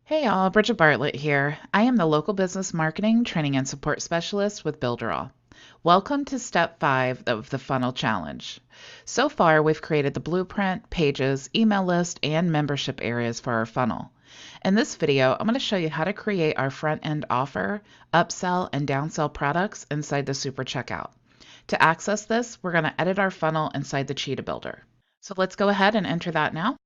Hey all, Bridget Bartlett here. I am the local business marketing, training, and support specialist with Builderall. Welcome to step 5 of the funnel challenge. So far, we've created the blueprint, pages, email list, and membership areas for our funnel. In this video, I'm going to show you how to create our front-end offer, upsell, and downsell products inside the Super Checkout. To access this, we're going to edit our funnel inside the Cheetah Builder. So let's go ahead and enter that now.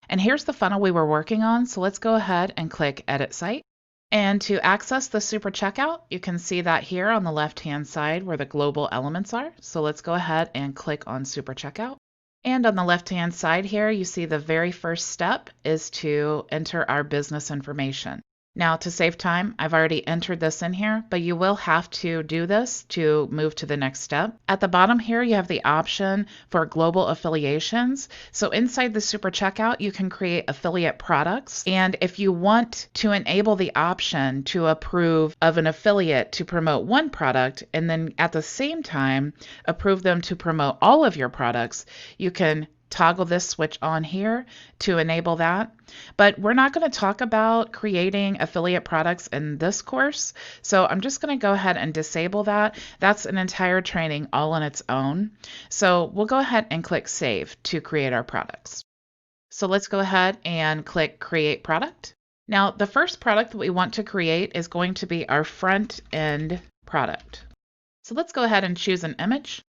And here's the funnel we were working on, so let's go ahead and click Edit Site. And to access the Super Checkout, you can see that here on the left-hand side where the global elements are. So let's go ahead and click on Super Checkout. And on the left-hand side here, you see the very first step is to enter our business information. Now, to save time, I've already entered this in here, but you will have to do this to move to the next step. At the bottom here, you have the option for global affiliations. So inside the Super Checkout, you can create affiliate products. And if you want to enable the option to approve of an affiliate to promote one product, and then at the same time, approve them to promote all of your products, you can toggle this switch on here to enable that. But we're not going to talk about creating affiliate products in this course, so I'm just going to go ahead and disable that. That's an entire training all on its own. So we'll go ahead and click Save to create our products. So let's go ahead and click Create Product. Now, the first product that we want to create is going to be our front end product. So let's go ahead and choose an image.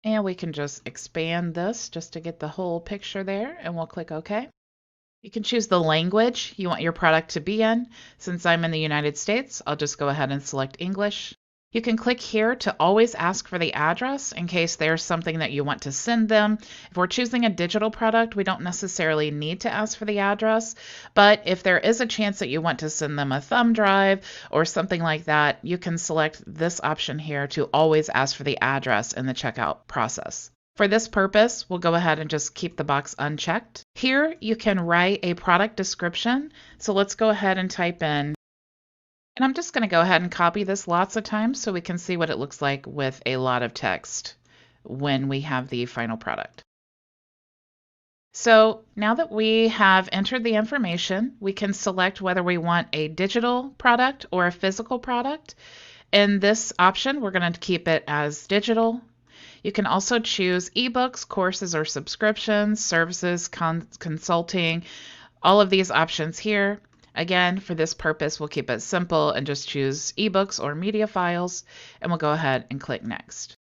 And we can just expand this just to get the whole picture there, and we'll click OK. You can choose the language you want your product to be in. Since I'm in the United States, I'll just go ahead and select English. You can click here to always ask for the address in case there's something that you want to send them. If we're choosing a digital product, we don't necessarily need to ask for the address, but if there is a chance that you want to send them a thumb drive or something like that, you can select this option here to always ask for the address in the checkout process. For this purpose, we'll go ahead and just keep the box unchecked. Here, you can write a product description. So let's go ahead and type in. And I'm just going to go ahead and copy this lots of times so we can see what it looks like with a lot of text when we have the final product. So now that we have entered the information, we can select whether we want a digital product or a physical product. In this option, we're going to keep it as digital. You can also choose ebooks, courses or subscriptions, services, consulting, all of these options here. Again, for this purpose, we'll keep it simple and just choose ebooks or media files, and we'll go ahead and click Next.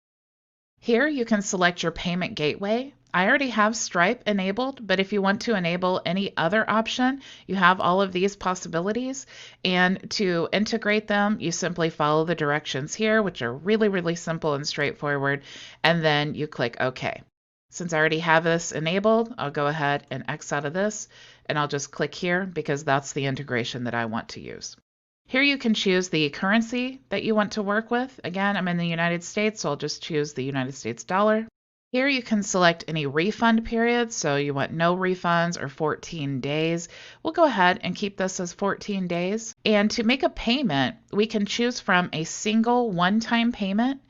Here you can select your payment gateway. I already have Stripe enabled, but if you want to enable any other option, you have all of these possibilities. And to integrate them, you simply follow the directions here, which are really, really simple and straightforward, and then you click OK. Since I already have this enabled, I'll go ahead and X out of this, and I'll just click here because that's the integration that I want to use. Here you can choose the currency that you want to work with. Again, I'm in the United States, so I'll just choose the United States dollar. Here you can select any refund period, so you want no refunds or 14 days. We'll go ahead and keep this as 14 days. And to make a payment, we can choose from a single one-time payment.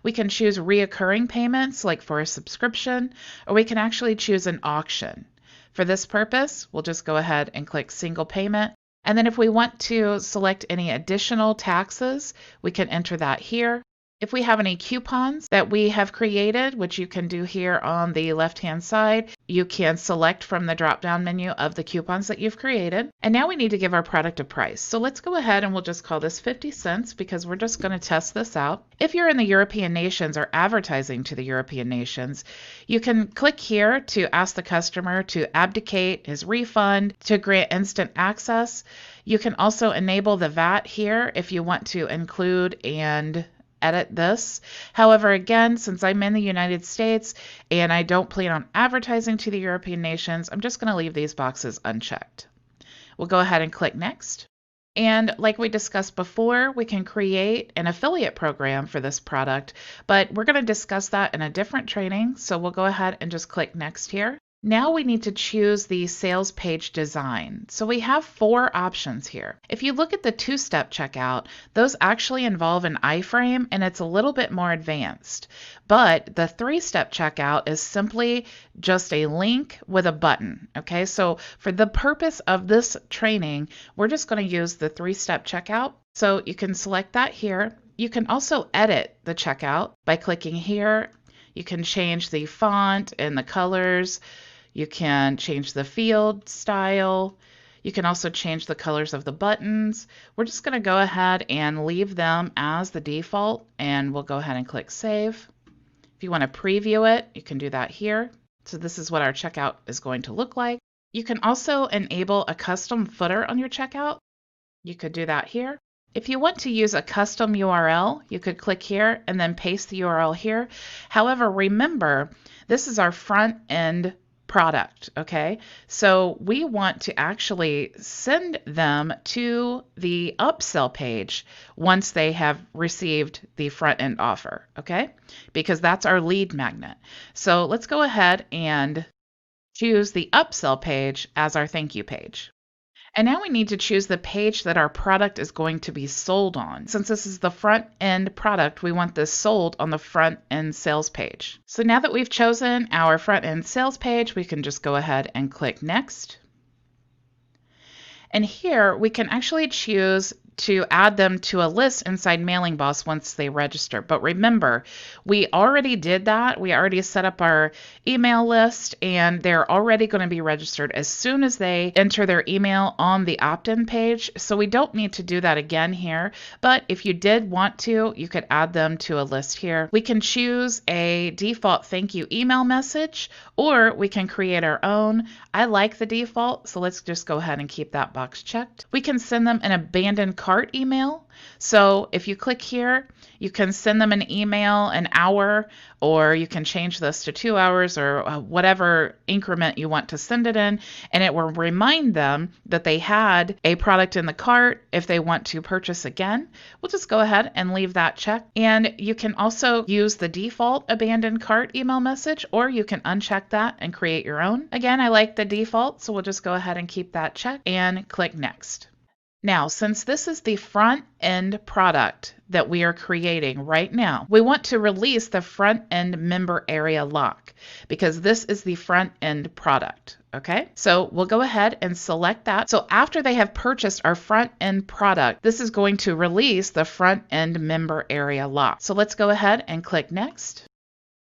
We can choose reoccurring payments, like for a subscription, or we can actually choose an auction. For this purpose, we'll just go ahead and click Single Payment. And then if we want to select any additional taxes, we can enter that here. If we have any coupons that we have created, which you can do here on the left-hand side, you can select from the drop-down menu of the coupons that you've created. And now we need to give our product a price. So let's go ahead and we'll just call this 50 cents because we're just going to test this out. If you're in the European nations or advertising to the European nations, you can click here to ask the customer to abdicate his refund, to grant instant access. You can also enable the VAT here if you want to include and edit this. However, again, since I'm in the United States and I don't plan on advertising to the European nations, I'm just going to leave these boxes unchecked. We'll go ahead and click Next. And like we discussed before, we can create an affiliate program for this product, but we're going to discuss that in a different training. So we'll go ahead and just click Next here. Now we need to choose the sales page design. So we have 4 options here. If you look at the 2-step checkout, those actually involve an iframe and it's a little bit more advanced. But the 3-step checkout is simply just a link with a button. Okay, so for the purpose of this training, we're just going to use the 3-step checkout. So you can select that here. You can also edit the checkout by clicking here. You can change the font and the colors. You can change the field style. You can also change the colors of the buttons. We're just going to go ahead and leave them as the default, and we'll go ahead and click Save. If you want to preview it, you can do that here. So this is what our checkout is going to look like. You can also enable a custom footer on your checkout. You could do that here. If you want to use a custom URL, you could click here and then paste the URL here. However, remember, this is our front end product, okay? So we want to actually send them to the upsell page once they have received the front end offer, okay? Because that's our lead magnet. So let's go ahead and choose the upsell page as our thank you page. And now we need to choose the page that our product is going to be sold on. Since this is the front end product, we want this sold on the front end sales page. So now that we've chosen our front end sales page, we can just go ahead and click Next. And here we can actually choose to add them to a list inside Mailing Boss once they register. But remember, we already did that. We already set up our email list, and they're already going to be registered as soon as they enter their email on the opt-in page. So we don't need to do that again here. But if you did want to, you could add them to a list here. We can choose a default thank you email message, or we can create our own. I like the default, so let's just go ahead and keep that box checked. We can send them an abandoned cart email. So if you click here, you can send them an email an hour, or you can change this to 2 hours or whatever increment you want to send it in, and it will remind them that they had a product in the cart if they want to purchase again. We'll just go ahead and leave that checked. And you can also use the default abandoned cart email message, or you can uncheck that and create your own. Again, I like the default, so we'll just go ahead and keep that checked and click Next. Now, since this is the front end product that we are creating right now, we want to release the front end member area lock because this is the front end product. Okay, so we'll go ahead and select that. So after they have purchased our front end product, this is going to release the front end member area lock. So let's go ahead and click Next.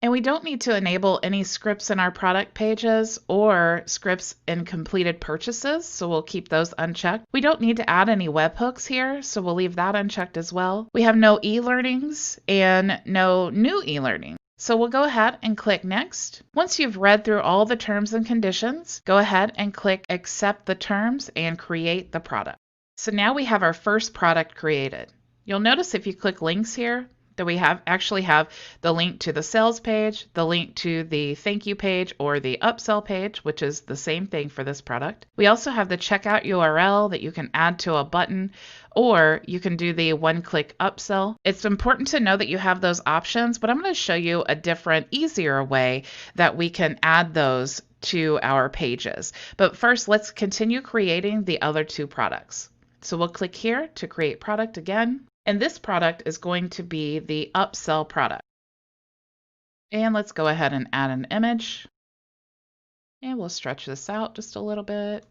And we don't need to enable any scripts in our product pages or scripts in completed purchases, so we'll keep those unchecked. We don't need to add any webhooks here, so we'll leave that unchecked as well. We have no e-learnings and no new e-learning. So we'll go ahead and click Next. Once you've read through all the terms and conditions, go ahead and click Accept the terms and create the product. So now we have our first product created. You'll notice if you click links here, that we actually have the link to the sales page, the link to the thank you page or the upsell page, which is the same thing for this product. We also have the checkout URL that you can add to a button, or you can do the one-click upsell. It's important to know that you have those options, but I'm going to show you a different, easier way that we can add those to our pages. But first, let's continue creating the other 2 products. So we'll click here to create product again. And this product is going to be the upsell product. And let's go ahead and add an image. And we'll stretch this out just a little bit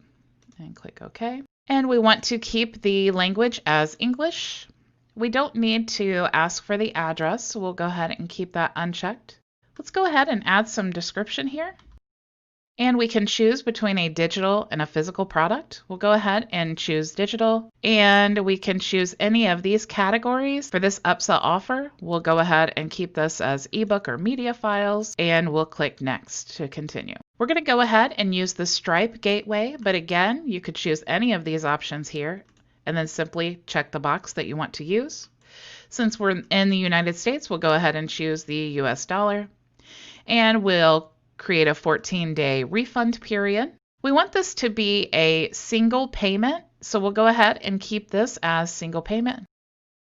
and click OK. And we want to keep the language as English. We don't need to ask for the address, so we'll go ahead and keep that unchecked. Let's go ahead and add some description here. And we can choose between a digital and a physical product. We'll go ahead and choose digital, and we can choose any of these categories. For this upsell offer, we'll go ahead and keep this as ebook or media files, and we'll click Next to continue. We're going to go ahead and use the Stripe gateway, but again, you could choose any of these options here, and then simply check the box that you want to use. Since we're in the United States, we'll go ahead and choose the US dollar, and we'll create a 14-day refund period. We want this to be a single payment, so we'll go ahead and keep this as single payment.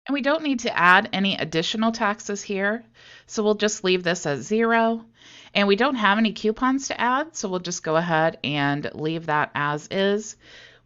And we don't need to add any additional taxes here, so we'll just leave this at 0. And we don't have any coupons to add, so we'll just go ahead and leave that as is.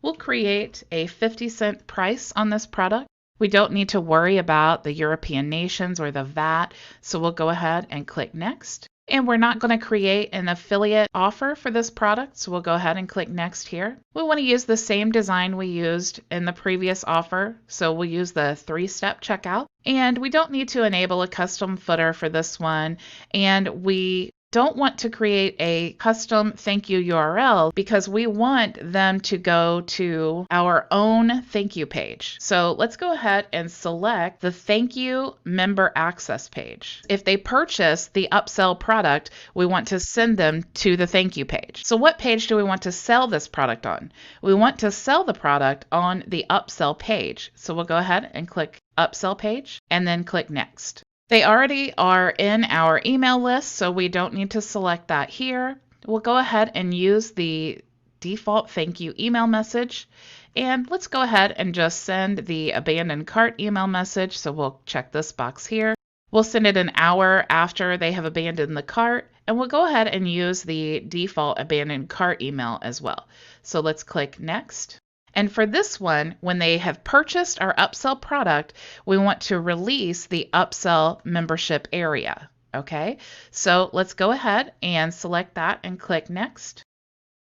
We'll create a 50-cent price on this product. We don't need to worry about the European nations or the VAT, so we'll go ahead and click Next. And we're not going to create an affiliate offer for this product, so we'll go ahead and click Next here. We want to use the same design we used in the previous offer, so we'll use the 3-step checkout. And we don't need to enable a custom footer for this one, and we don't want to create a custom thank you URL because we want them to go to our own thank you page. So let's go ahead and select the thank you member access page. If they purchase the upsell product, we want to send them to the thank you page. So what page do we want to sell this product on? We want to sell the product on the upsell page. So we'll go ahead and click upsell page and then click Next. They already are in our email list, so we don't need to select that here. We'll go ahead and use the default thank you email message. And let's go ahead and just send the abandoned cart email message. So we'll check this box here. We'll send it an hour after they have abandoned the cart. And we'll go ahead and use the default abandoned cart email as well. So let's click Next. And for this one, when they have purchased our upsell product, we want to release the upsell membership area. Okay, so let's go ahead and select that and click Next.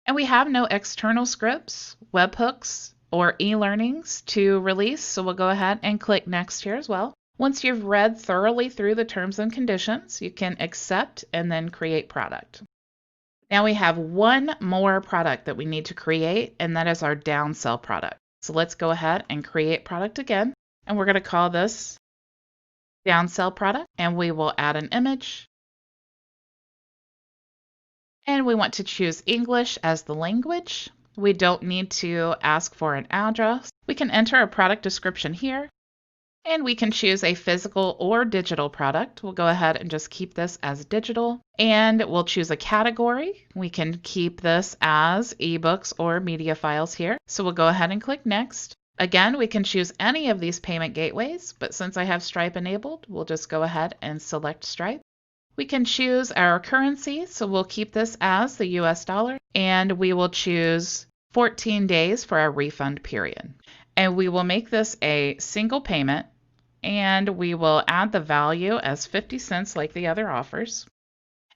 And we have no external scripts, webhooks, or e-learnings to release, so we'll go ahead and click Next here as well. Once you've read thoroughly through the terms and conditions, you can accept and then create product. Now we have one more product that we need to create, and that is our Downsell product. So let's go ahead and create product again, and we're going to call this Downsell product, and we will add an image. And we want to choose English as the language. We don't need to ask for an address. We can enter a product description here. And we can choose a physical or digital product. We'll go ahead and just keep this as digital. And we'll choose a category. We can keep this as ebooks or media files here. So we'll go ahead and click Next. Again, we can choose any of these payment gateways, but since I have Stripe enabled, we'll just go ahead and select Stripe. We can choose our currency, so we'll keep this as the US dollar. And we will choose 14 days for our refund period. And we will make this a single payment. And we will add the value as 50 cents like the other offers.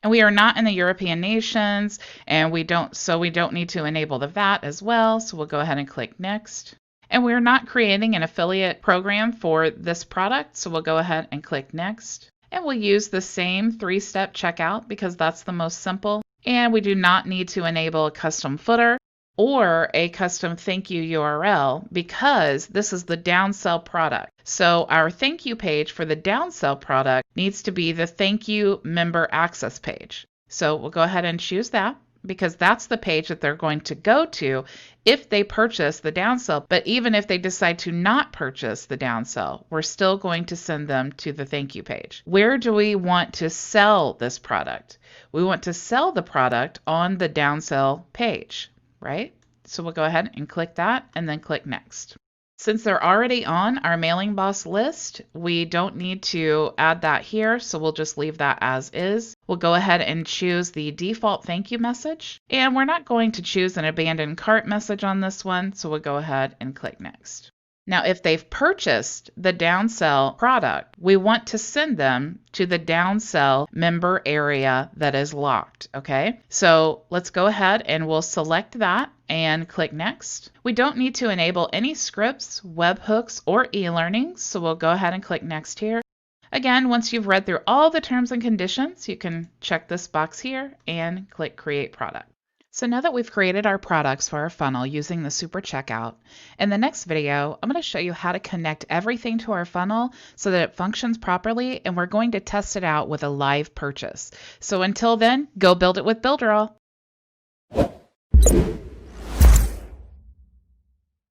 And we are not in the European nations, and we don't need to enable the VAT as well. So we'll go ahead and click Next. And we're not creating an affiliate program for this product, so we'll go ahead and click Next. And we'll use the same 3-step checkout because that's the most simple. And we do not need to enable a custom footer or a custom thank you URL because this is the Downsell product. So our thank you page for the Downsell product needs to be the thank you member access page. So we'll go ahead and choose that because that's the page that they're going to go to if they purchase the Downsell. But even if they decide to not purchase the Downsell, we're still going to send them to the thank you page. Where do we want to sell this product? We want to sell the product on the Downsell page. Right? So we'll go ahead and click that and then click Next. Since they're already on our Mailing Boss list, we don't need to add that here, so we'll just leave that as is. We'll go ahead and choose the default thank you message, and we're not going to choose an abandoned cart message on this one, so we'll go ahead and click Next. Now, if they've purchased the Downsell product, we want to send them to the Downsell member area that is locked, okay? So let's go ahead and we'll select that and click Next. We don't need to enable any scripts, webhooks, or e-learnings, so we'll go ahead and click Next here. Again, once you've read through all the terms and conditions, you can check this box here and click Create Product. So now that we've created our products for our funnel using the Super Checkout, in the next video, I'm going to show you how to connect everything to our funnel so that it functions properly, and we're going to test it out with a live purchase. So until then, go build it with Builderall.